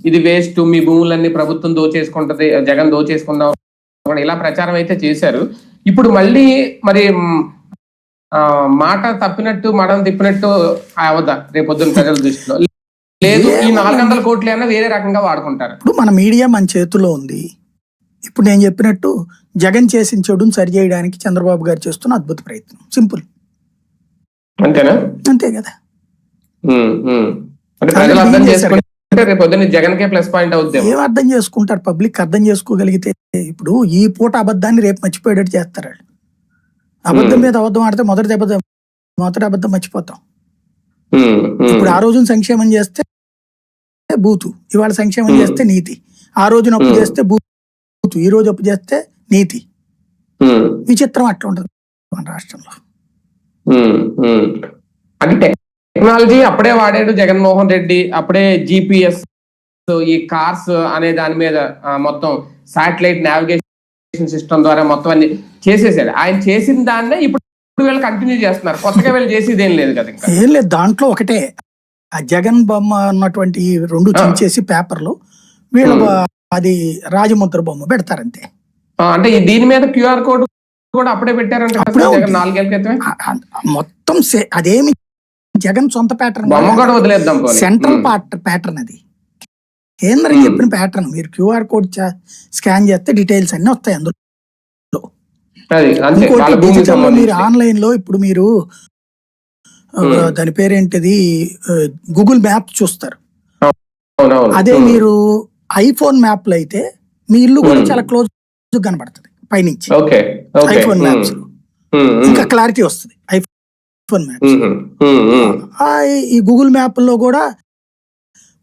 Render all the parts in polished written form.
ఇది వేస్ట్, మీ భూములన్నీ ప్రభుత్వం దోచేసుకుంటది, జగన్ దోచేసుకుందాం ఇలా ప్రచారం అయితే చేశారు. ఇప్పుడు మళ్ళీ మరి మాట తప్పినట్టు మడం తిప్పినట్టు అవదా రేపొద్దున ప్రజల దృష్టిలో? లేదు, ఈ 400 కోట్లు అన్నా వేరే రకంగా వాడుకుంటారు. ఇప్పుడు మన మీడియా మన చేతిలో ఉంది. ఇప్పుడు నేను చెప్పినట్టు జగన్ చేసిన చెడుని సరి చేయడానికి చంద్రబాబు గారు చేస్తున్న అద్భుత ప్రయత్నం. సింపుల్, అంతేనా? అంతే కదా. ప్రజలు అర్థం చేసుకుంటే రేపొద్దున జగన్ కే ప్లస్ పాయింట్ అవుతుంది. ఏం అర్థం చేసుకుంటారు? పబ్లిక్ అర్థం చేసుకోగలిగితే ఇప్పుడు ఈ పూట అబద్ధాన్ని రేపు మర్చిపోయేటట్టు చేస్తారు వాళ్ళు. అబద్ధం మీద అబద్ధం ఆడితే మొదటి అబద్ధం మర్చిపోతాం. ఇప్పుడు ఆ రోజున సంక్షేమం చేస్తే బూతు, ఇవాళ సంక్షేమం చేస్తే నీతి. ఆ రోజున అప్పు చేస్తే బూతు, ఈ రోజు అప్పు చేస్తే నీతి. విచిత్రం అట్లా ఉంటది మన రాష్ట్రంలో. అంటే టెక్నాలజీ అప్పుడే వాడాడు జగన్మోహన్ రెడ్డి, అప్పుడే GPS, ఈ కార్స్ అనే దాని మీద మొత్తం శాటిలైట్ నావిగేషన్ సిస్టమ్ ద్వారా మొత్తం అన్ని చేసేసాడు. ఆయన చేసిన దాన్నే ఇప్పుడు వీళ్ళు కంటిన్యూ చేస్తున్నారు. కొత్తగా వీళ్ళు చేసేది ఏం లేదు కదా. ఏం లేదు, దాంట్లో ఒకటే ఆ జగన్ బొమ్మ ఉన్నటువంటి 2 చించేసి పేపర్లు వీళ్ళ అది రాజముద్ర బొమ్మ పెడతారంతే. అంటే దీని మీద QR కోడ్ కూడా అప్పుడే పెట్టారంటే 4 ఏళ్ల క్రితమే. మొత్తం అదేమి జగన్ సొంత ప్యాటర్న్, వదిలేద్దాం, సెంట్రల్ ప్యాటర్న్ అది. కేంద్రం చెప్పిన ప్యాటర్న్. మీరు QR కోడ్ స్కాన్ చేస్తే డీటెయిల్స్ అన్ని వస్తాయి అందులో. ఇంకోటి డిజిటల్ లో మీరు ఆన్లైన్ లో ఇప్పుడు మీరు దాని పేరేంటిది గూగుల్ మ్యాప్ చూస్తారు. అదే మీరు ఐఫోన్ మ్యాప్ లో అయితే మీ ఇల్లు కూడా చాలా క్లోజ్ కనబడుతుంది పైనుంచి. ఐఫోన్ మ్యాప్స్ ఇంకా క్లారిటీ వస్తుంది ఐఫోన్ మ్యాప్స్. ఈ గూగుల్ మ్యాప్ లో కూడా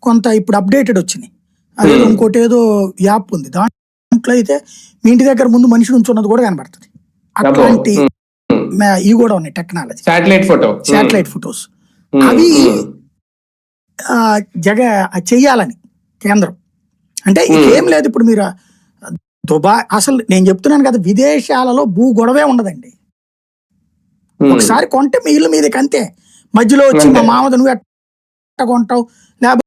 కొంత ఇప్పుడు అప్డేటెడ్ వచ్చినాయి. అదే ఇంకోటి ఏదో యాప్ ఉంది, దాంట్లో అయితే మీ ఇంటి దగ్గర ముందు మనిషి నుంచి ఉన్నది కూడా కనబడుతుంది. అట్లాంటి ఇవి కూడా ఉన్నాయి టెక్నాలజీ, శాటిలైట్ ఫోటోస్. అవి చెయ్యాలని కేంద్రం అంటే ఏం లేదు. ఇప్పుడు మీరు అసలు నేను చెప్తున్నాను కదా, విదేశాలలో భూ గొడవే ఉండదండి. ఒకసారి కొంటే మీ ఇల్లు మీదకి అంతే. మధ్యలో వచ్చి మా మామద నువ్వు ఎట్ట కొంటావు,